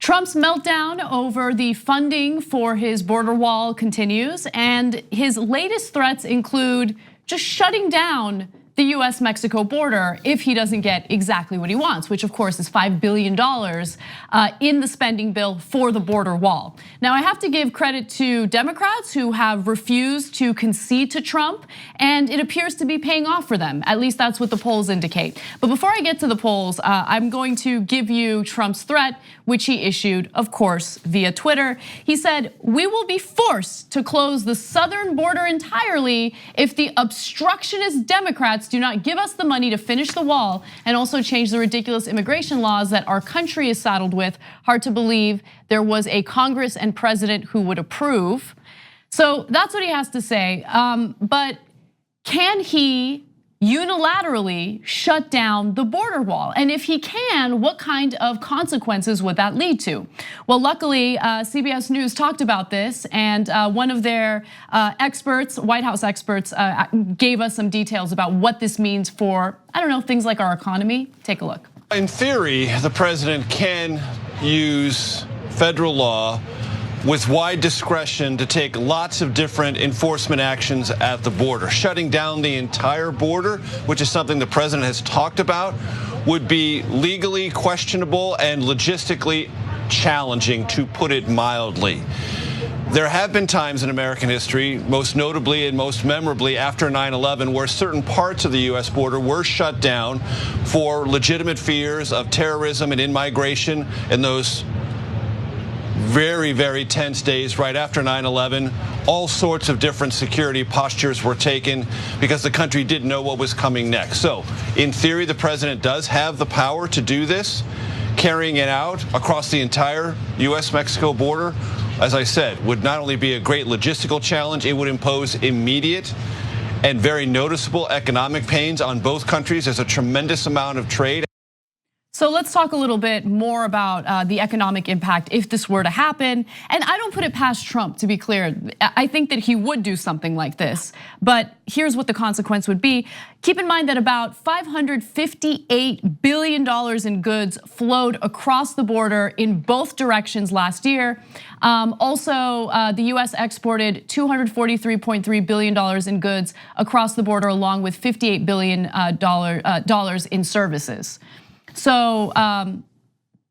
Trump's meltdown over the funding for his border wall continues, and his latest threats include just shutting down the US-Mexico border if he doesn't get exactly what he wants, which of course is $5 billion in the spending bill for the border wall. Now, I have to give credit to Democrats who have refused to concede to Trump, and it appears to be paying off for them. At least that's what the polls indicate. But before I get to the polls, I'm going to give you Trump's threat, which he issued, of course, via Twitter. He said, "We will be forced to close the southern border entirely if the obstructionist Democrats do not give us the money to finish the wall and also change the ridiculous immigration laws that our country is saddled with." Hard to believe there was a Congress and president who would approve. So that's what he has to say. But can he unilaterally shut down the border wall? And if he can, what kind of consequences would that lead to? Well, luckily, CBS News talked about this, and one of their experts, White House experts, gave us some details about what this means for, I don't know, things like our economy. Take a look. In theory, the president can use federal law with wide discretion to take lots of different enforcement actions at the border. Shutting down the entire border, which is something the president has talked about, would be legally questionable and logistically challenging, to put it mildly. There have been times in American history, most notably and most memorably after 9/11, where certain parts of the US border were shut down for legitimate fears of terrorism and in-migration in those very, very tense days right after 9/11. All sorts of different security postures were taken because the country didn't know what was coming next. So in theory, the president does have the power to do this. Carrying it out across the entire US-Mexico border, as I said, would not only be a great logistical challenge, it would impose immediate and very noticeable economic pains on both countries. There's a tremendous amount of trade. So let's talk a little bit more about the economic impact if this were to happen. And I don't put it past Trump, to be clear. I think that he would do something like this, but here's what the consequence would be. Keep in mind that about $558 billion in goods flowed across the border in both directions last year. Also, the US exported $243.3 billion in goods across the border, along with $58 billion in services. So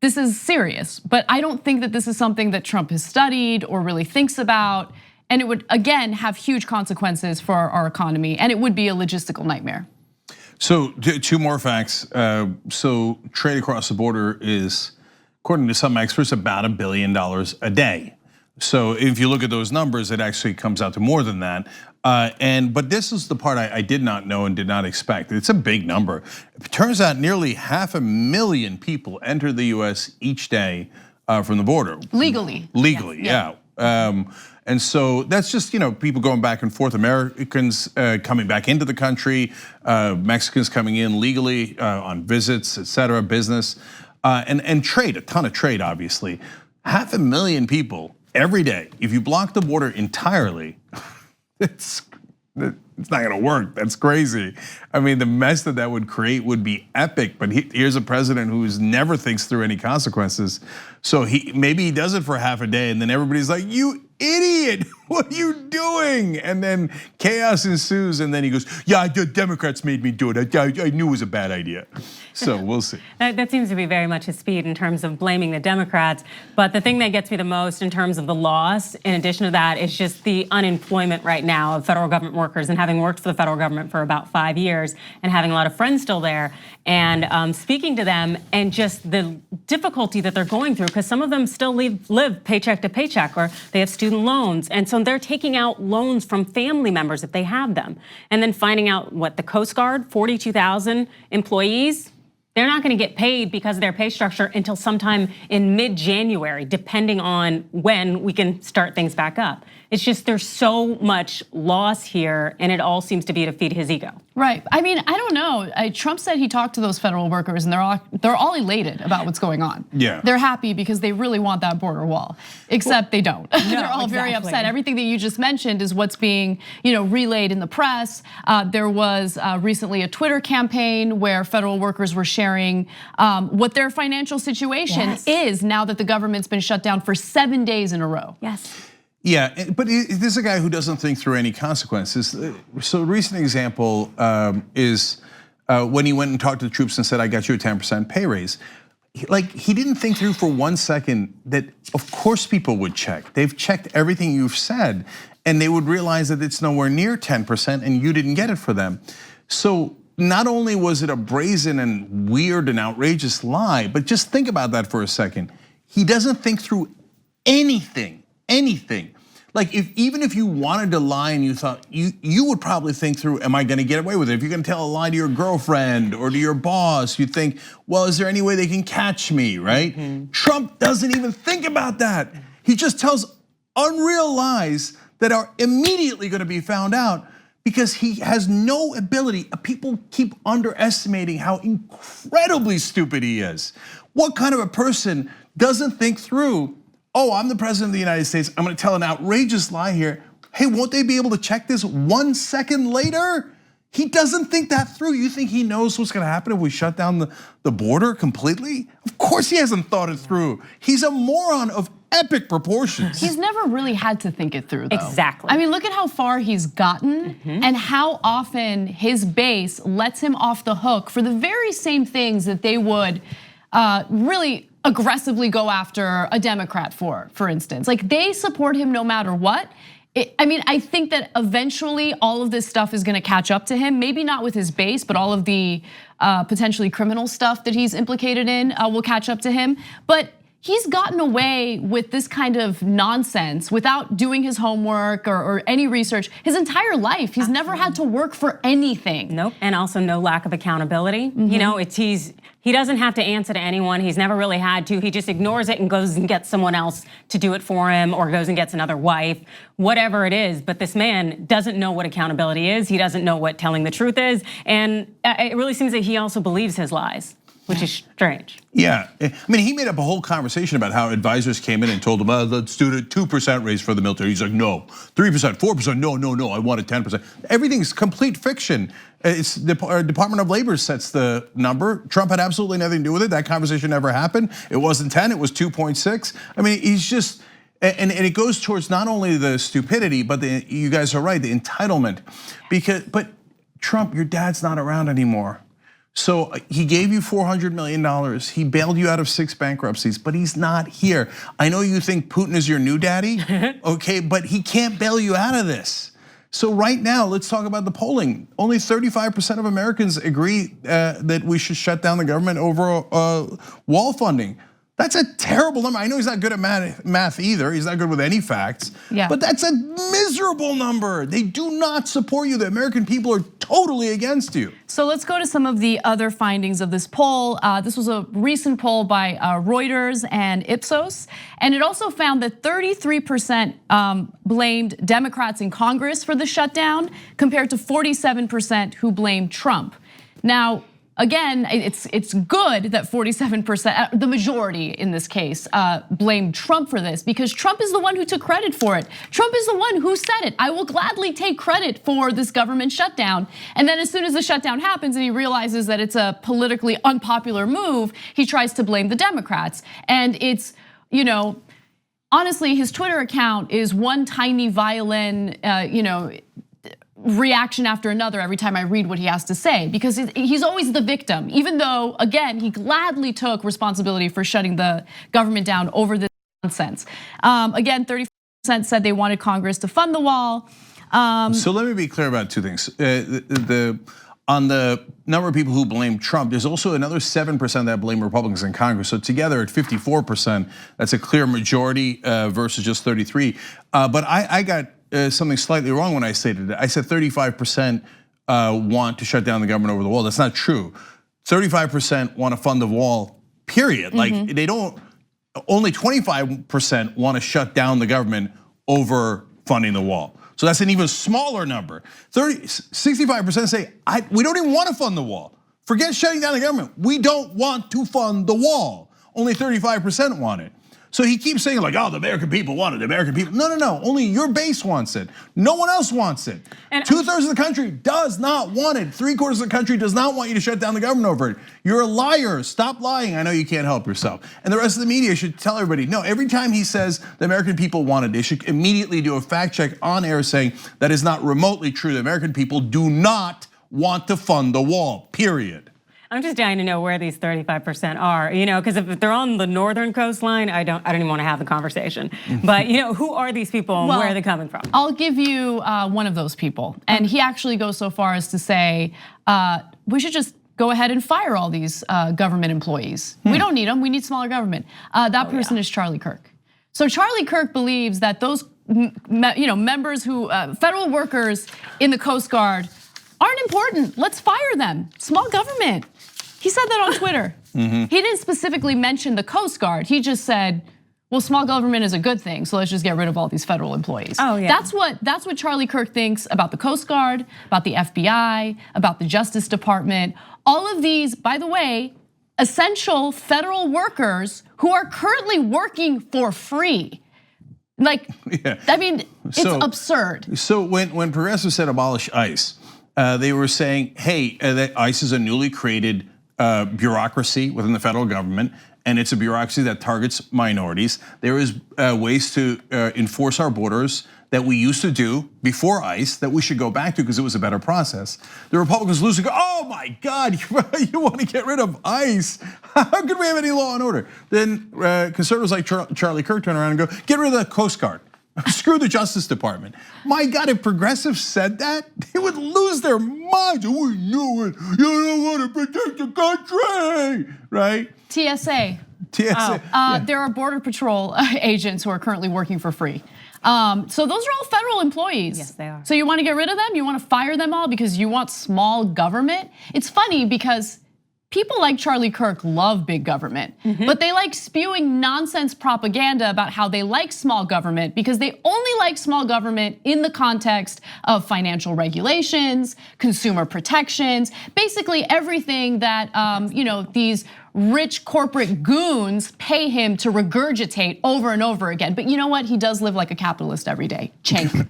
this is serious, but I don't think that this is something that Trump has studied or really thinks about. And it would, again, have huge consequences for our economy, and it would be a logistical nightmare. So two more facts. So trade across the border is, according to some experts, about $1 billion a day. So if you look at those numbers, it actually comes out to more than that. But this is the part I did not know and did not expect. It's a big number. It turns out nearly 500,000 people enter the US each day from the border. Legally. Legally, yeah. And so that's just, people going back and forth, Americans coming back into the country, Mexicans coming in legally on visits, et cetera, business, and trade, a ton of trade, obviously. 500,000 people every day. If you block the border entirely, it's not gonna work. That's crazy. I mean, the mess that would create would be epic, but here's a president who never thinks through any consequences. So maybe he does it for half a day and then everybody's like, "You idiot, what are you doing?" And then chaos ensues, and then he goes, "Yeah, the Democrats made me do it. I knew it was a bad idea." So we'll see. That seems to be very much his speed in terms of blaming the Democrats. But the thing that gets me the most in terms of the loss, in addition to that, is just the unemployment right now of federal government workers. And having worked for the federal government for about 5 years and having a lot of friends still there, and speaking to them, and just the difficulty that they're going through, because some of them still live paycheck to paycheck, or they have student loans. And so they're taking out loans from family members if they have them. And then finding out what the Coast Guard, 42,000 employees, they're not gonna get paid because of their pay structure until sometime in mid-January, depending on when we can start things back up. It's just, there's so much loss here, and it all seems to be to feed his ego. Right, I mean, I don't know. Trump said he talked to those federal workers and they're all elated about what's going on. Yeah. They're happy because they really want that border wall, except they don't. No, they're all very upset. Everything that you just mentioned is what's being relayed in the press. There was recently a Twitter campaign where federal workers were sharing sharing what their financial situation is now that the government's been shut down for 7 days in a row. Yes. Yeah, but this is a guy who doesn't think through any consequences. So a recent example is when he went and talked to the troops and said, I got you a 10% pay raise. He didn't think through for 1 second that of course people would check. They've checked everything you've said and they would realize that it's nowhere near 10% and you didn't get it for them. So not only was it a brazen and weird and outrageous lie, but just think about that for a second. He doesn't think through anything. Like even if you wanted to lie and you thought, you would probably think through, am I gonna get away with it? If you're gonna tell a lie to your girlfriend or to your boss, you think, well, is there any way they can catch me, right? Trump doesn't even think about that. He just tells unreal lies that are immediately gonna be found out because he has no ability. People keep underestimating how incredibly stupid he is. What kind of a person doesn't think through, oh, I'm the president of the United States, I'm gonna tell an outrageous lie here. Hey, won't they be able to check this 1 second later? He doesn't think that through. You think he knows what's gonna happen if we shut down the border completely? Of course he hasn't thought it through. He's a moron of epic proportions. He's never really had to think it through, though. Exactly. I mean, look at how far he's gotten and how often his base lets him off the hook for the very same things that they would really aggressively go after a Democrat for instance. Like they support him no matter what. I mean, I think that eventually all of this stuff is gonna catch up to him. Maybe not with his base, but all of the potentially criminal stuff that he's implicated in will catch up to him. But he's gotten away with this kind of nonsense without doing his homework or any research his entire life. He's never had to work for anything. Nope, and also no lack of accountability. You know, he doesn't have to answer to anyone. He's never really had to. He just ignores it and goes and gets someone else to do it for him or goes and gets another wife, whatever it is. But this man doesn't know what accountability is. He doesn't know what telling the truth is. And it really seems that he also believes his lies, which is strange. Yeah, I mean, he made up a whole conversation about how advisors came in and told him, let's do a 2% raise for the military. He's like, no, 3%, 4%, no, I want a 10%. Everything's complete fiction. It's the Department of Labor sets the number. Trump had absolutely nothing to do with it. That conversation never happened. It wasn't 10, it was 2.6. I mean, he's just, and it goes towards not only the stupidity, but you guys are right, the entitlement. But Trump, your dad's not around anymore. So he gave you $400 million. He bailed you out of 6 bankruptcies, but he's not here. I know you think Putin is your new daddy, okay, but he can't bail you out of this. So right now, let's talk about the polling. Only 35% of Americans agree that we should shut down the government over wall funding. That's a terrible number. I know he's not good at math either. He's not good with any facts. Yeah. But that's a miserable number. They do not support you. The American people are totally against you. So let's go to some of the other findings of this poll. This was a recent poll by Reuters and Ipsos. And it also found that 33% blamed Democrats in Congress for the shutdown compared to 47% who blamed Trump. Now, again, it's good that 47%, the majority in this case, blamed Trump for this because Trump is the one who took credit for it. Trump is the one who said it. I will gladly take credit for this government shutdown. And then as soon as the shutdown happens and he realizes that it's a politically unpopular move, he tries to blame the Democrats. And it's, honestly, his Twitter account is one tiny violin, reaction after another every time I read what he has to say because he's always the victim, even though, again, he gladly took responsibility for shutting the government down over this nonsense. Again, 30% said they wanted Congress to fund the wall. So let me be clear about 2 things. On the number of people who blame Trump, there's also another 7% that blame Republicans in Congress. So together at 54%, that's a clear majority versus just 33. But I got something slightly wrong when I stated it. I said 35% want to shut down the government over the wall. That's not true. 35% want to fund the wall, period. Like they don't, only 25% want to shut down the government over funding the wall. So that's an even smaller number. 65% say, we don't even want to fund the wall. Forget shutting down the government. We don't want to fund the wall. Only 35% want it. So he keeps saying like, oh, the American people want it, the American people. No, only your base wants it. No one else wants it. And 2/3 of the country does not want it. 3/4 of the country does not want you to shut down the government over it. You're a liar, stop lying. I know you can't help yourself. And the rest of the media should tell everybody, no, every time he says the American people want it, they should immediately do a fact check on air saying that is not remotely true. The American people do not want to fund the wall, period. I'm just dying to know where these 35% are, because if they're on the northern coastline, I don't even want to have the conversation. But who are these people and where are they coming from? I'll give you one of those people, and he actually goes so far as to say we should just go ahead and fire all these government employees. We don't need them. We need smaller government. That person is Charlie Kirk. So Charlie Kirk believes that those members who federal workers in the Coast Guard aren't important. Let's fire them. Small government. He said that on Twitter. He didn't specifically mention the Coast Guard. He just said, well, small government is a good thing, so let's just get rid of all these federal employees. Oh, yeah. That's what Charlie Kirk thinks about the Coast Guard, about the FBI, about the Justice Department. All of these, by the way, essential federal workers who are currently working for free. I mean, it's absurd. So when progressives said abolish ICE, they were saying, hey, that ICE is a newly created bureaucracy within the federal government, and it's a bureaucracy that targets minorities. There is ways to enforce our borders that we used to do before ICE that we should go back to because it was a better process. The Republicans lose and go, oh my God, you want to get rid of ICE? How could we have any law and order? Then conservatives like Charlie Kirk turn around and go, get rid of the Coast Guard. Screw the Justice Department. My God, if progressives said that, they would lose their minds. We knew it. You don't want to protect the country, right? TSA. There are Border Patrol agents who are currently working for free. So those are all federal employees. Yes, they are. So you want to get rid of them? You want to fire them all because you want small government? It's funny because people like Charlie Kirk love big government, but they like spewing nonsense propaganda about how they like small government because they only like small government in the context of financial regulations, consumer protections, basically everything that these rich corporate goons pay him to regurgitate over and over again. But you know what? He does live like a capitalist every day. Cenk.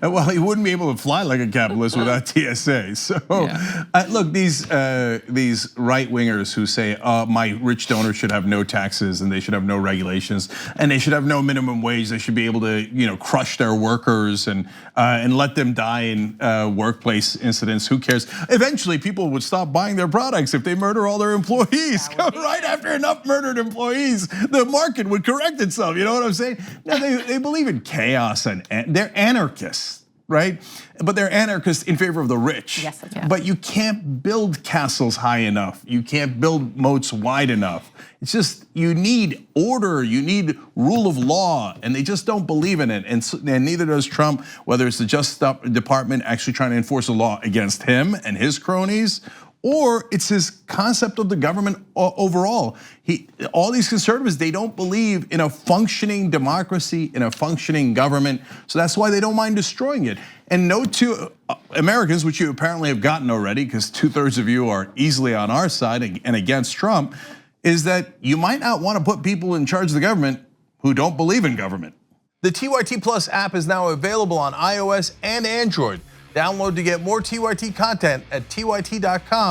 Well, he wouldn't be able to fly like a capitalist without TSA. So, look, these right wingers who say my rich donors should have no taxes and they should have no regulations and they should have no minimum wage. They should be able to crush their workers and let them die in workplace incidents. Who cares? Eventually, people would stop buying their products if they murder all their employees. Right after enough murdered employees, the market would correct itself. You know what I'm saying? No, they believe in chaos and they're anarchists, right? But they're anarchists in favor of the rich. Yes, but you can't build castles high enough. You can't build moats wide enough. It's just, you need order, you need rule of law, and they just don't believe in it. And neither does Trump, whether it's the Justice Department actually trying to enforce the law against him and his cronies, or it's his concept of the government overall. All these conservatives, they don't believe in a functioning democracy, in a functioning government, so that's why they don't mind destroying it. And note to Americans, which you apparently have gotten already, because 2/3 of you are easily on our side and against Trump, is that you might not want to put people in charge of the government who don't believe in government. The TYT Plus app is now available on iOS and Android. Download to get more TYT content at tyt.com/app.